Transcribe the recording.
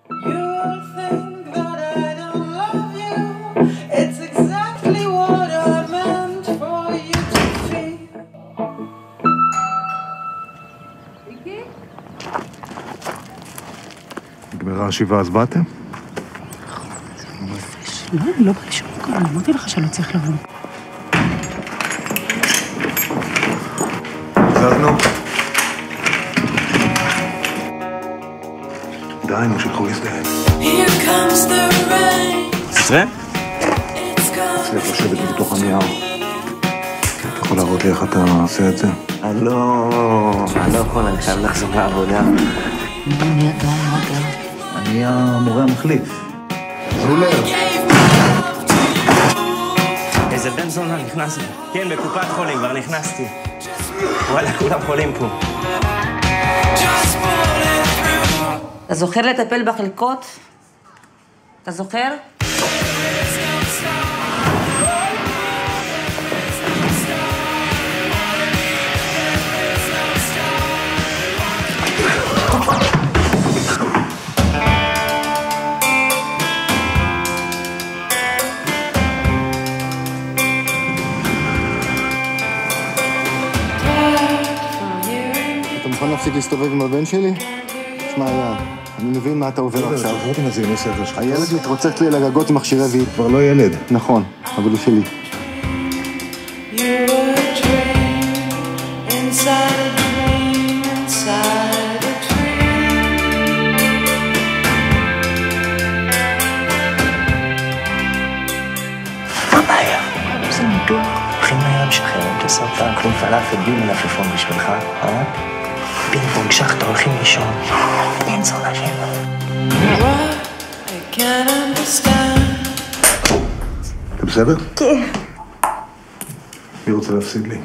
You'll think that I don't love you. It's exactly what I meant for you to feel. ויקי? נגמרה השבעה, אז באתם? לא, אני לא באה לשום מקום, אמרתי לך שלא צריך לבוא. זזנו. די, נו, שילכו להזדהן. Here comes the rain. תסראה? צריך לשבת בתוך הנייר. אתה יכול להראות לי איך אתה עושה את זה? אני לא יכול, אני חייב לחזור לעבודה. מי אתה? מה אתה? אני המורה המחליף. זולר. איזה בן זונה נכנס לי. כן, בקופת חולים, כבר נכנסתי. וואלה, כולם חולים פה. אתה זוכר לטפל בחלקות? אתה זוכר? אתה מוכן להפסיק להסתובב עם הבן שלי? שמע, אני מבין מה אתה עובר עכשיו. זוכרתי מה זה עם הספר שלך. הילד מתרוצץ לי על הגגות עם מכשירי ויד. כבר לא ילד. נכון, אבל הוא שלי. You were a dream inside a dream inside a dream. מה בעיה? זה ניתוח. הולכים מהר משחררים את הסרטן, אוכלים פלאפל בלי מלפפון בשבילך, אה? פינג פונג שחטה, הולכים לישון. אין זונה שם. What I can't understand. אתה בסדר? כן. מי רוצה להפסיד לי?